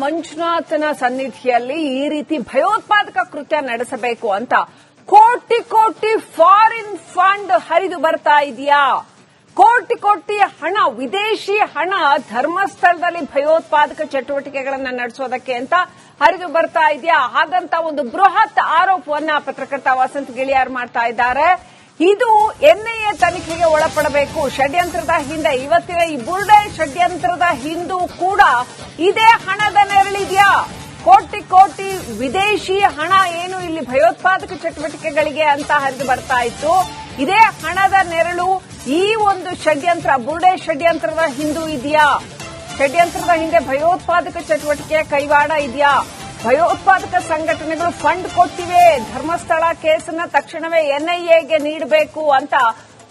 ಮಂಜುನಾಥನ ಸನ್ನಿಧಿಯಲ್ಲಿ ಈ ರೀತಿ ಭಯೋತ್ಪಾದಕ ಕೃತ್ಯ ನಡೆಸಬೇಕು ಅಂತ ಕೋಟಿ ಕೋಟಿ ಫಾರಿನ್ ಫಂಡ್ ಹರಿದು ಬರ್ತಾ ಇದೆಯಾ? ಕೋಟಿ ಕೋಟಿ ಹಣ, ವಿದೇಶಿ ಹಣ ಧರ್ಮಸ್ಥಳದಲ್ಲಿ ಭಯೋತ್ಪಾದಕ ಚಟುವಟಿಕೆಗಳನ್ನ ನಡೆಸೋದಕ್ಕೆ ಅಂತ ಹರಿದು ಬರ್ತಾ ಇದೆಯಾ? ಹಾಗಂತ ಒಂದು ಬೃಹತ್ ಆರೋಪವನ್ನ ಪತ್ರಕರ್ತ ವಸಂತ್ ಗಿಳಿಯಾರ್ ಮಾಡ್ತಾ ಇದ್ದಾರೆ. ಇದು ಎನ್ಐಎ ತನಿಖೆಗೆ ಒಳಪಡಬೇಕು. ಷಡ್ಯಂತ್ರದ ಹಿಂದೆ ಇವತ್ತಿನ ಈ ಬುರ್ಡೆ ಷಡ್ಯಂತ್ರದ ಹಿಂದೂ ಕೂಡ ಇದೇ ಹಣದ ನೆರಳಿದೆಯಾ? ಕೋಟಿ ಕೋಟಿ ವಿದೇಶಿ ಹಣ ಏನು ಇಲ್ಲಿ ಭಯೋತ್ಪಾದಕ ಚಟುವಟಿಕೆಗಳಿಗೆ ಅಂತ ಹರಿದು ಬರ್ತಾ ಇತ್ತು. ಇದೇ ಹಣದ ನೆರಳು ಈ ಒಂದು ಷಡ್ಯಂತ್ರ, ಬುರ್ಡೆ ಷಡ್ಯಂತ್ರದ ಹಿಂದೂ ಇದೆಯಾ? ಷಡ್ಯಂತ್ರದ ಹಿಂದೆ ಭಯೋತ್ಪಾದಕ ಚಟುವಟಿಕೆ ಕೈವಾಡ ಇದೆಯಾ? ಭಯೋತ್ಪಾದಕ ಸಂಘಟನೆಗಳು ಫಂಡ್ ಕೊಟ್ಟಿವೆ, ಧರ್ಮಸ್ಥಳ ಕೇಸನ್ನ ತಕ್ಷಣವೇ ಎನ್ಐಎಗೆ ನೀಡಬೇಕು ಅಂತ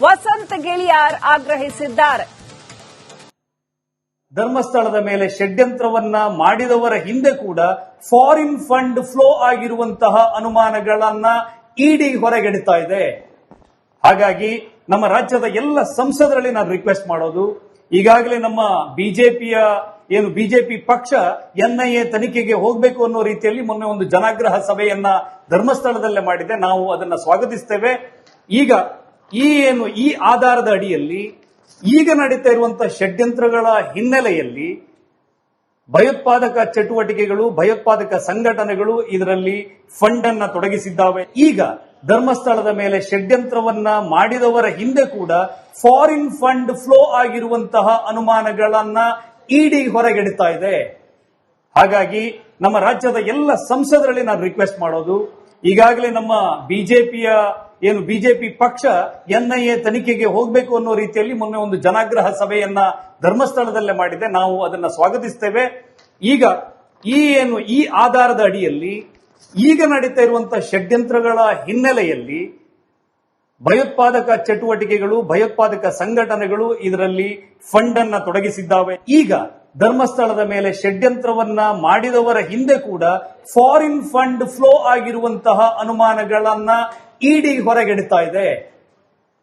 ವಸಂತ್ ಗಿಳಿಯಾರ್ ಆಗ್ರಹಿಸಿದ್ದಾರೆ. ಧರ್ಮಸ್ಥಳದ ಮೇಲೆ ಷಡ್ಯಂತ್ರವನ್ನ ಮಾಡಿದವರ ಹಿಂದೆ ಕೂಡ ಫಾರಿನ್ ಫಂಡ್ ಫ್ಲೋ ಆಗಿರುವಂತಹ ಅನುಮಾನಗಳನ್ನ ಇಡಿ ಹೊರಗೆಡಿತಾ ಇದೆ. ಹಾಗಾಗಿ ನಮ್ಮ ರಾಜ್ಯದ ಎಲ್ಲ ಸಂಸದರಲ್ಲಿ ನಾನು ರಿಕ್ವೆಸ್ಟ್ ಮಾಡೋದು, ಈಗಾಗಲೇ ನಮ್ಮ ಬಿಜೆಪಿ ಪಕ್ಷ ಎನ್ಐಎ ತನಿಖೆಗೆ ಹೋಗಬೇಕು ಅನ್ನೋ ರೀತಿಯಲ್ಲಿ ಮೊನ್ನೆ ಒಂದು ಜನಾಗ್ರಹ ಸಭೆಯನ್ನ ಧರ್ಮಸ್ಥಳದಲ್ಲೇ ಮಾಡಿದೆ. ನಾವು ಅದನ್ನ ಸ್ವಾಗತಿಸ್ತೇವೆ. ಈಗ ಈ ಆಧಾರದ ಅಡಿಯಲ್ಲಿ ಈಗ ನಡೀತಾ ಇರುವಂತಹ ಷಡ್ಯಂತ್ರಗಳ ಹಿನ್ನೆಲೆಯಲ್ಲಿ ಭಯೋತ್ಪಾದಕ ಚಟುವಟಿಕೆಗಳು, ಭಯೋತ್ಪಾದಕ ಸಂಘಟನೆಗಳು ಇದರಲ್ಲಿ ಫಂಡ್ ಅನ್ನ ತೊಡಗಿಸಿದ್ದಾವೆ. ಈಗ ಧರ್ಮಸ್ಥಳದ ಮೇಲೆ ಷಡ್ಯಂತ್ರವನ್ನ ಮಾಡಿದವರ ಹಿಂದೆ ಕೂಡ ಫಾರಿನ್ ಫಂಡ್ ಫ್ಲೋ ಆಗಿರುವಂತಹ ಅನುಮಾನಗಳನ್ನ ಇಡಿ ಹೊರಗೆಡಿತಾ ಇದೆ. ಹಾಗಾಗಿ ನಮ್ಮ ರಾಜ್ಯದ ಎಲ್ಲ ಸಂಸದರಲ್ಲಿ ನಾನು ರಿಕ್ವೆಸ್ಟ್ ಮಾಡೋದು, ಈಗಾಗಲೇ ನಮ್ಮ ಬಿಜೆಪಿ ಪಕ್ಷ ಎನ್ಐಎ ತನಿಖೆಗೆ ಹೋಗಬೇಕು ಅನ್ನೋ ರೀತಿಯಲ್ಲಿ ಮೊನ್ನೆ ಒಂದು ಜನಾಗ್ರಹ ಸಭೆಯನ್ನ ಧರ್ಮಸ್ಥಳದಲ್ಲೇ ಮಾಡಿದೆ. ನಾವು ಅದನ್ನ ಸ್ವಾಗತಿಸ್ತೇವೆ. ಈಗ ಈ ಆಧಾರದ ಅಡಿಯಲ್ಲಿ ಈಗ ನಡೀತಾ ಇರುವಂತಹ ಷಡ್ಯಂತ್ರಗಳ ಹಿನ್ನೆಲೆಯಲ್ಲಿ ಭಯೋತ್ಪಾದಕ ಚಟುವಟಿಕೆಗಳು, ಭಯೋತ್ಪಾದಕ ಸಂಘಟನೆಗಳು ಇದರಲ್ಲಿ ಫಂಡ್ ಅನ್ನ ತೊಡಗಿಸಿದ್ದಾವೆ. ಈಗ ಧರ್ಮಸ್ಥಳದ ಮೇಲೆ ಷಡ್ಯಂತ್ರವನ್ನ ಮಾಡಿದವರ ಹಿಂದೆ ಕೂಡ ಫಾರಿನ್ ಫಂಡ್ ಫ್ಲೋ ಆಗಿರುವಂತಹ ಅನುಮಾನಗಳನ್ನ ಇಡಿ ಹೊರಗೆಡಿತಾ ಇದೆ.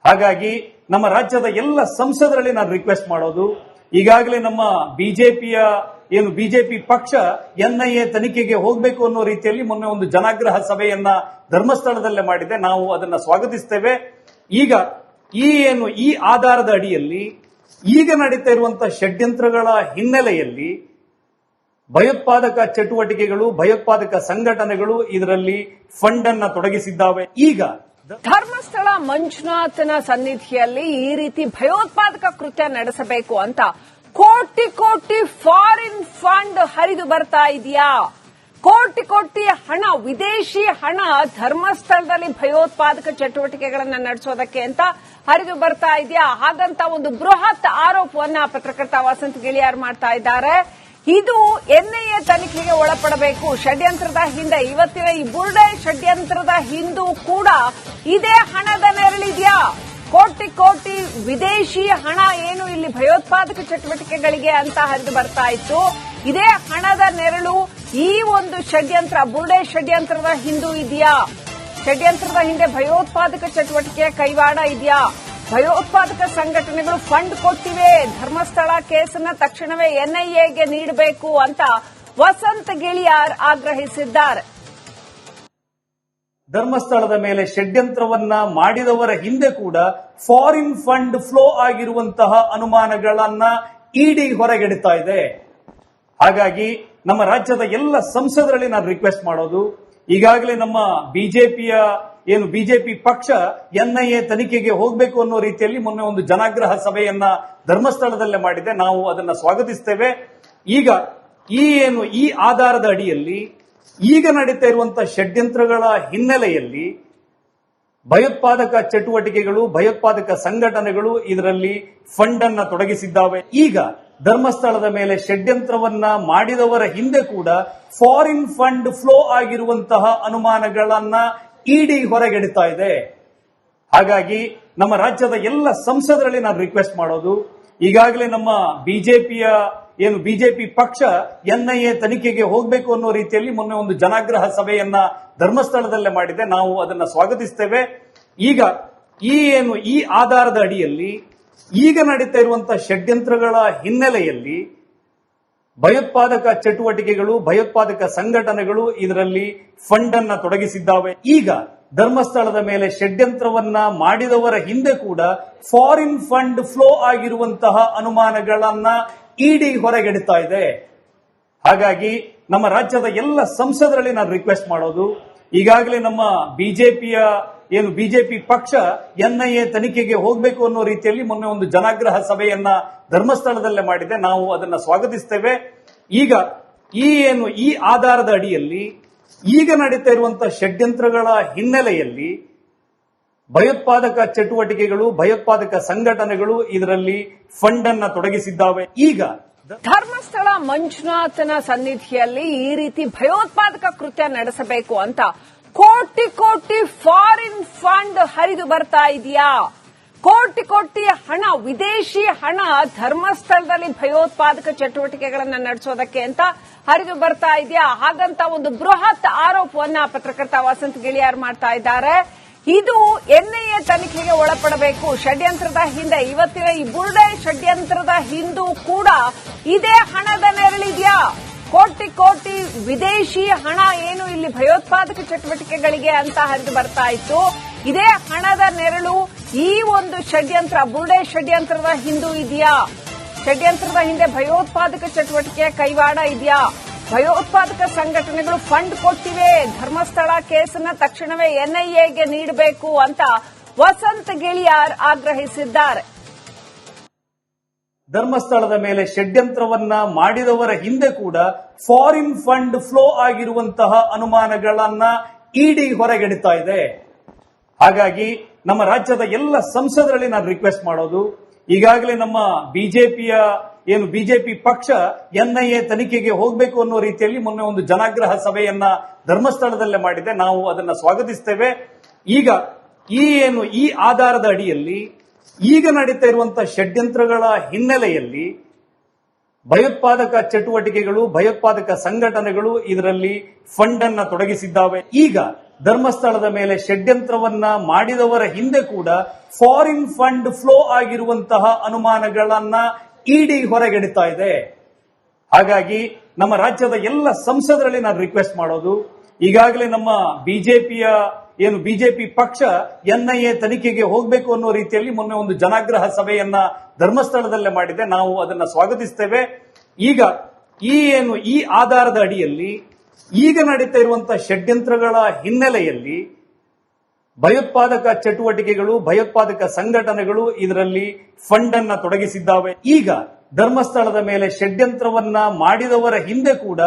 ಹಾಗಾಗಿ ನಮ್ಮ ರಾಜ್ಯದ ಎಲ್ಲ ಸಂಸದರಲ್ಲಿ ನಾನು ರಿಕ್ವೆಸ್ಟ್ ಮಾಡೋದು, ಈಗಾಗಲೇ ನಮ್ಮ ಬಿಜೆಪಿ ಪಕ್ಷ ಎನ್ಐಎ ತನಿಖೆಗೆ ಹೋಗಬೇಕು ಅನ್ನೋ ರೀತಿಯಲ್ಲಿ ಮೊನ್ನೆ ಒಂದು ಜನಾಗ್ರಹ ಸಭೆಯನ್ನ ಧರ್ಮಸ್ಥಳದಲ್ಲೇ ಮಾಡಿದೆ. ನಾವು ಅದನ್ನ ಸ್ವಾಗತಿಸ್ತೇವೆ. ಈಗ ಈ ಆಧಾರದ ಅಡಿಯಲ್ಲಿ ಈಗ ನಡೀತಾ ಇರುವಂತಹ ಷಡ್ಯಂತ್ರಗಳ ಹಿನ್ನೆಲೆಯಲ್ಲಿ ಭಯೋತ್ಪಾದಕ ಚಟುವಟಿಕೆಗಳು, ಭಯೋತ್ಪಾದಕ ಸಂಘಟನೆಗಳು ಇದರಲ್ಲಿ ಫಂಡ್ ಅನ್ನ ತೊಡಗಿಸಿದ್ದಾವೆ. ಈಗ ಧರ್ಮಸ್ಥಳ ಮಂಜುನಾಥನ ಸನ್ನಿಧಿಯಲ್ಲಿ ಈ ರೀತಿ ಭಯೋತ್ಪಾದಕ ಕೃತ್ಯ ನಡೆಸಬೇಕು ಅಂತ ಕೋಟಿ ಕೋಟಿ ಫಾರಿನ್ ಫಂಡ್ ಹರಿದು ಬರ್ತಾ ಇದೆಯಾ? ಕೋಟಿ ಕೋಟಿ ಹಣ, ವಿದೇಶಿ ಹಣ ಧರ್ಮಸ್ಥಳದಲ್ಲಿ ಭಯೋತ್ಪಾದಕ ಚಟುವಟಿಕೆಗಳನ್ನ ನಡೆಸೋದಕ್ಕೆ ಅಂತ ಹರಿದು ಬರ್ತಾ ಇದೆಯಾ? ಹಾಗಂತ ಒಂದು ಬೃಹತ್ ಆರೋಪವನ್ನ ಪತ್ರಕರ್ತ ವಸಂತ್ ಗಿಳಿಯಾರ್ ಮಾಡ್ತಾ ಇದ್ದಾರೆ. ಇದು ಎನ್ಐಎ ತನಿಖೆಗೆ ಒಳಪಡಬೇಕು. ಷಡ್ಯಂತ್ರದ ಹಿಂದೆ ಇವತ್ತಿನ ಈ ಬುರ್ಡೆ ಷಡ್ಯಂತ್ರದ ಹಿಂದೂ ಕೂಡ ಇದೇ ಹಣದ ನೆರಳಿದೆಯಾ? ಕೋಟಿ ಕೋಟಿ ವಿದೇಶಿ ಹಣ ಏನು ಇಲ್ಲಿ ಭಯೋತ್ಪಾದಕ ಚಟುವಟಿಕೆಗಳಿಗೆ ಅಂತ ಹರಿದು ಬರ್ತಾ ಇತ್ತು. ಇದೇ ಹಣದ ನೆರಳು ಈ ಒಂದು ಷಡ್ಯಂತ್ರ, ಬುರ್ಡೆ ಷಡ್ಯಂತ್ರದ ಹಿಂದೂ ಇದೆಯಾ? ಷಡ್ಯಂತ್ರದ ಹಿಂದೆ ಭಯೋತ್ಪಾದಕ ಚಟುವಟಿಕೆ ಕೈವಾಡ ಇದೆಯಾ? ಭಯೋತ್ಪಾದಕ ಸಂಘಟನೆಗಳು ಫಂಡ್ ಕೊಟ್ಟಿವೆ, ಧರ್ಮಸ್ಥಳ ಕೇಸನ್ನ ತಕ್ಷಣವೇ ಎನ್ಐಎಗೆ ನೀಡಬೇಕು ಅಂತ ವಸಂತ್ ಗಿಳಿಯಾರ್ ಆಗ್ರಹಿಸಿದ್ದಾರೆ. ಧರ್ಮಸ್ಥಳದ ಮೇಲೆ ಷಡ್ಯಂತ್ರವನ್ನ ಮಾಡಿದವರ ಹಿಂದೆ ಕೂಡ ಫಾರಿನ್ ಫಂಡ್ ಫ್ಲೋ ಆಗಿರುವಂತಹ ಅನುಮಾನಗಳನ್ನ ಇಡಿ ಹೊರಗೆಡಿತಾ ಇದೆ. ಹಾಗಾಗಿ ನಮ್ಮ ರಾಜ್ಯದ ಎಲ್ಲ ಸಂಸದರಲ್ಲಿ ನಾನು ರಿಕ್ವೆಸ್ಟ್ ಮಾಡೋದು, ಈಗಾಗಲೇ ನಮ್ಮ ಬಿಜೆಪಿ ಪಕ್ಷ ಎನ್ಐಎ ತನಿಖೆಗೆ ಹೋಗಬೇಕು ಅನ್ನೋ ರೀತಿಯಲ್ಲಿ ಮೊನ್ನೆ ಒಂದು ಜನಾಗ್ರಹ ಸಭೆಯನ್ನ ಧರ್ಮಸ್ಥಳದಲ್ಲೇ ಮಾಡಿದೆ. ನಾವು ಅದನ್ನ ಸ್ವಾಗತಿಸ್ತೇವೆ. ಈಗ ಈ ಆಧಾರದ ಅಡಿಯಲ್ಲಿ ಈಗ ನಡೀತಾ ಇರುವಂತಹ ಷಡ್ಯಂತ್ರಗಳ ಹಿನ್ನೆಲೆಯಲ್ಲಿ ಭಯೋತ್ಪಾದಕ ಚಟುವಟಿಕೆಗಳು, ಭಯೋತ್ಪಾದಕ ಸಂಘಟನೆಗಳು ಇದರಲ್ಲಿ ಫಂಡ್ ಅನ್ನ ತೊಡಗಿಸಿದ್ದಾವೆ. ಈಗ ಧರ್ಮಸ್ಥಳದ ಮೇಲೆ ಷಡ್ಯಂತ್ರವನ್ನ ಮಾಡಿದವರ ಹಿಂದೆ ಕೂಡ ಫಾರಿನ್ ಫಂಡ್ ಫ್ಲೋ ಆಗಿರುವಂತಹ ಅನುಮಾನಗಳನ್ನ ಇಡಿ ಹೊರಗೆಡಿತಾ ಇದೆ. ಹಾಗಾಗಿ ನಮ್ಮ ರಾಜ್ಯದ ಎಲ್ಲ ಸಂಸದರಲ್ಲಿ ನಾನು ರಿಕ್ವೆಸ್ಟ್ ಮಾಡೋದು, ಈಗಾಗಲೇ ನಮ್ಮ ಬಿಜೆಪಿ ಪಕ್ಷ ಎನ್ಐಎ ತನಿಖೆಗೆ ಹೋಗಬೇಕು ಅನ್ನೋ ರೀತಿಯಲ್ಲಿ ಮೊನ್ನೆ ಒಂದು ಜನಾಗ್ರಹ ಸಭೆಯನ್ನ ಧರ್ಮಸ್ಥಳದಲ್ಲೇ ಮಾಡಿದೆ. ನಾವು ಅದನ್ನ ಸ್ವಾಗತಿಸ್ತೇವೆ. ಈಗ ಈ ಆಧಾರದ ಅಡಿಯಲ್ಲಿ ಈಗ ನಡೀತಾ ಇರುವಂತಹ ಷಡ್ಯಂತ್ರಗಳ ಹಿನ್ನೆಲೆಯಲ್ಲಿ ಭಯೋತ್ಪಾದಕ ಚಟುವಟಿಕೆಗಳು, ಭಯೋತ್ಪಾದಕ ಸಂಘಟನೆಗಳು ಇದರಲ್ಲಿ ಫಂಡ್ ಅನ್ನ ತೊಡಗಿಸಿದ್ದಾವೆ. ಈಗ ಧರ್ಮಸ್ಥಳದ ಮೇಲೆ ಷಡ್ಯಂತ್ರವನ್ನ ಮಾಡಿದವರ ಹಿಂದೆ ಕೂಡ ಫಾರಿನ್ ಫಂಡ್ ಫ್ಲೋ ಆಗಿರುವಂತಹ ಅನುಮಾನಗಳನ್ನ ಇಡಿ ಹೊರಗೆಡುತ್ತಾ ಇದೆ. ಹಾಗಾಗಿ ನಮ್ಮ ರಾಜ್ಯದ ಎಲ್ಲ ಸಂಸದರಲ್ಲಿ ನಾನು ರಿಕ್ವೆಸ್ಟ್ ಮಾಡೋದು, ಈಗಾಗಲೇ ನಮ್ಮ ಬಿಜೆಪಿ ಪಕ್ಷ ಎನ್ಐಎ ತನಿಖೆಗೆ ಹೋಗಬೇಕು ಅನ್ನೋ ರೀತಿಯಲ್ಲಿ ಮೊನ್ನೆ ಒಂದು ಜನಾಗ್ರಹ ಸಭೆಯನ್ನ ಧರ್ಮಸ್ಥಳದಲ್ಲೇ ಮಾಡಿದೆ. ನಾವು ಅದನ್ನ ಸ್ವಾಗತಿಸ್ತೇವೆ. ಈಗ ಈ ಆಧಾರದ ಅಡಿಯಲ್ಲಿ ಈಗ ನಡೀತಾ ಇರುವಂತಹ ಷಡ್ಯಂತ್ರಗಳ ಹಿನ್ನೆಲೆಯಲ್ಲಿ ಭಯೋತ್ಪಾದಕ ಚಟುವಟಿಕೆಗಳು, ಭಯೋತ್ಪಾದಕ ಸಂಘಟನೆಗಳು ಇದರಲ್ಲಿ ಫಂಡ್ ಅನ್ನ ತೊಡಗಿಸಿದ್ದಾವೆ. ಈಗ ಧರ್ಮಸ್ಥಳ ಮಂಜುನಾಥನ ಸನ್ನಿಧಿಯಲ್ಲಿ ಈ ರೀತಿ ಭಯೋತ್ಪಾದಕ ಕೃತ್ಯ ನಡೆಸಬೇಕು ಅಂತ ಕೋಟಿ ಕೋಟಿ ಫಾರಿನ್ ಫಂಡ್ ಹರಿದು ಬರ್ತಾ ಇದೆಯಾ? ಕೋಟಿ ಕೋಟಿ ಹಣ, ವಿದೇಶಿ ಹಣ ಧರ್ಮಸ್ಥಳದಲ್ಲಿ ಭಯೋತ್ಪಾದಕ ಚಟುವಟಿಕೆಗಳನ್ನ ನಡೆಸೋದಕ್ಕೆ ಅಂತ ಹರಿದು ಬರ್ತಾ ಇದೆಯಾ? ಹಾಗಂತ ಒಂದು ಬೃಹತ್ ಆರೋಪವನ್ನ ಪತ್ರಕರ್ತ ವಸಂತ್ ಗಿಳಿಯಾರ್ ಮಾಡ್ತಾ ಇದ್ದಾರೆ. ಇದು ಎನ್ಐಎ ತನಿಖೆಗೆ ಒಳಪಡಬೇಕು. ಷಡ್ಯಂತ್ರದ ಹಿಂದೆ, ಇವತ್ತಿನ ಈ ಬುರುಡೆ ಷಡ್ಯಂತ್ರದ ಹಿಂದೂ ಕೂಡ ಇದೇ ಹಣದ ನೆರಳಿದೆಯಾ? ಕೋಟಿ ಕೋಟಿ ವಿದೇಶಿ ಹಣ ಏನು ಇಲ್ಲಿ ಭಯೋತ್ಪಾದಕ ಚಟುವಟಿಕೆಗಳಿಗೆ ಅಂತ ಹರಿದು ಬರ್ತಾ ಇತ್ತು. ಇದೇ ಹಣದ ನೆರಳು ಈ ಒಂದು ಷಡ್ಯಂತ್ರ, ಬುರುಡೆ ಷಡ್ಯಂತ್ರದ ಹಿಂದೂ ಇದೆಯಾ? ಷಡ್ಯಂತ್ರದ ಹಿಂದೆ ಭಯೋತ್ಪಾದಕ ಚಟುವಟಿಕೆಯ ಕೈವಾಡ ಇದೆಯಾ? ಭಯೋತ್ಪಾದಕ ಸಂಘಟನೆಗಳು ಫಂಡ್ ಕೊಟ್ಟಿವೆ, ಧರ್ಮಸ್ಥಳ ಕೇಸನ್ನ ತಕ್ಷಣವೇ ಎನ್ಐಎಗೆ ನೀಡಬೇಕು ಅಂತ ವಸಂತ್ ಗಿಳಿಯಾರ್ ಆಗ್ರಹಿಸಿದ್ದಾರೆ. ಧರ್ಮಸ್ಥಳದ ಮೇಲೆ ಷಡ್ಯಂತ್ರವನ್ನ ಮಾಡಿದವರ ಹಿಂದೆ ಕೂಡ ಫಾರಿನ್ ಫಂಡ್ ಫ್ಲೋ ಆಗಿರುವಂತಹ ಅನುಮಾನಗಳನ್ನ ಇಡಿ ಹೊರಗೆಡುತ್ತಾ ಇದೆ. ಹಾಗಾಗಿ ನಮ್ಮ ರಾಜ್ಯದ ಎಲ್ಲ ಸಂಸದರಲ್ಲಿ ನಾನು ರಿಕ್ವೆಸ್ಟ್ ಮಾಡೋದು, ಈಗಾಗಲೇ ನಮ್ಮ ಬಿಜೆಪಿ ಪಕ್ಷ ಎನ್ಐಎ ತನಿಖೆಗೆ ಹೋಗಬೇಕು ಅನ್ನೋ ರೀತಿಯಲ್ಲಿ ಮೊನ್ನೆ ಒಂದು ಜನಾಗ್ರಹ ಸಭೆಯನ್ನ ಧರ್ಮಸ್ಥಳದಲ್ಲೇ ಮಾಡಿದೆ. ನಾವು ಅದನ್ನ ಸ್ವಾಗತಿಸ್ತೇವೆ. ಈಗ ಈ ಆಧಾರದ ಅಡಿಯಲ್ಲಿ ಈಗ ನಡೀತಾ ಇರುವಂತಹ ಷಡ್ಯಂತ್ರಗಳ ಹಿನ್ನೆಲೆಯಲ್ಲಿ ಭಯೋತ್ಪಾದಕ ಚಟುವಟಿಕೆಗಳು, ಭಯೋತ್ಪಾದಕ ಸಂಘಟನೆಗಳು ಇದರಲ್ಲಿ ಫಂಡ್ ಅನ್ನ ತೊಡಗಿಸಿದ್ದಾವೆ. ಈಗ ಧರ್ಮಸ್ಥಳದ ಮೇಲೆ ಷಡ್ಯಂತ್ರವನ್ನ ಮಾಡಿದವರ ಹಿಂದೆ ಕೂಡ ಫಾರಿನ್ ಫಂಡ್ ಫ್ಲೋ ಆಗಿರುವಂತಹ ಅನುಮಾನಗಳನ್ನ ಇಡಿ ಹೊರಗೆಡುತ್ತಾ ಇದೆ. ಹಾಗಾಗಿ ನಮ್ಮ ರಾಜ್ಯದ ಎಲ್ಲ ಸಂಸದರಲ್ಲಿ ನಾನು ರಿಕ್ವೆಸ್ಟ್ ಮಾಡೋದು, ಈಗಾಗಲೇ ನಮ್ಮ ಬಿಜೆಪಿ ಪಕ್ಷ ಎನ್ಐಎ ತನಿಖೆಗೆ ಹೋಗಬೇಕು ಅನ್ನೋ ರೀತಿಯಲ್ಲಿ ಮೊನ್ನೆ ಒಂದು ಜನಾಗ್ರಹ ಸಭೆಯನ್ನ ಧರ್ಮಸ್ಥಳದಲ್ಲೇ ಮಾಡಿದೆ. ನಾವು ಅದನ್ನ ಸ್ವಾಗತಿಸ್ತೇವೆ. ಈಗ ಈ ಆಧಾರದ ಅಡಿಯಲ್ಲಿ ಈಗ ನಡೀತಾ ಇರುವಂತಹ ಷಡ್ಯಂತ್ರಗಳ ಹಿನ್ನೆಲೆಯಲ್ಲಿ ಭಯೋತ್ಪಾದಕ ಚಟುವಟಿಕೆಗಳು, ಭಯೋತ್ಪಾದಕ ಸಂಘಟನೆಗಳು ಇದರಲ್ಲಿ ಫಂಡ್ ಅನ್ನ ತೊಡಗಿಸಿದ್ದಾವೆ. ಈಗ ಧರ್ಮಸ್ಥಳದ ಮೇಲೆ ಷಡ್ಯಂತ್ರವನ್ನ ಮಾಡಿದವರ ಹಿಂದೆ ಕೂಡ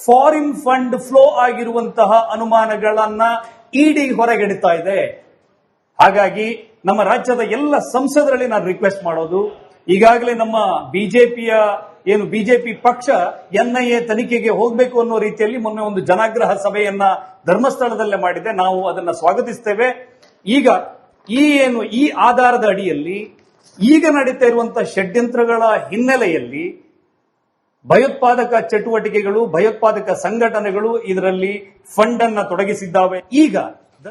ಫಾರಿನ್ ಫಂಡ್ ಫ್ಲೋ ಆಗಿರುವಂತಹ ಅನುಮಾನಗಳನ್ನ ಇಡಿ ಹೊರಗೆಡುತ್ತಾ ಇದೆ. ಹಾಗಾಗಿ ನಮ್ಮ ರಾಜ್ಯದ ಎಲ್ಲ ಸಂಸದರಲ್ಲಿ ನಾನು ರಿಕ್ವೆಸ್ಟ್ ಮಾಡೋದು, ಈಗಾಗಲೇ ನಮ್ಮ ಬಿಜೆಪಿ ಪಕ್ಷ ಎನ್ಐಎ ತನಿಖೆಗೆ ಹೋಗಬೇಕು ಅನ್ನೋ ರೀತಿಯಲ್ಲಿ ಮೊನ್ನೆ ಒಂದು ಜನಾಗ್ರಹ ಸಭೆಯನ್ನ ಧರ್ಮಸ್ಥಳದಲ್ಲೇ ಮಾಡಿದೆ. ನಾವು ಅದನ್ನ ಸ್ವಾಗತಿಸ್ತೇವೆ. ಈಗ ಈ ಆಧಾರದ ಅಡಿಯಲ್ಲಿ ಈಗ ನಡೀತಾ ಇರುವಂತಹ ಷಡ್ಯಂತ್ರಗಳ ಹಿನ್ನೆಲೆಯಲ್ಲಿ ಭಯೋತ್ಪಾದಕ ಚಟುವಟಿಕೆಗಳು, ಭಯೋತ್ಪಾದಕ ಸಂಘಟನೆಗಳು ಇದರಲ್ಲಿ ಫಂಡ್ ಅನ್ನ ತೊಡಗಿಸಿದ್ದಾವೆ. ಈಗ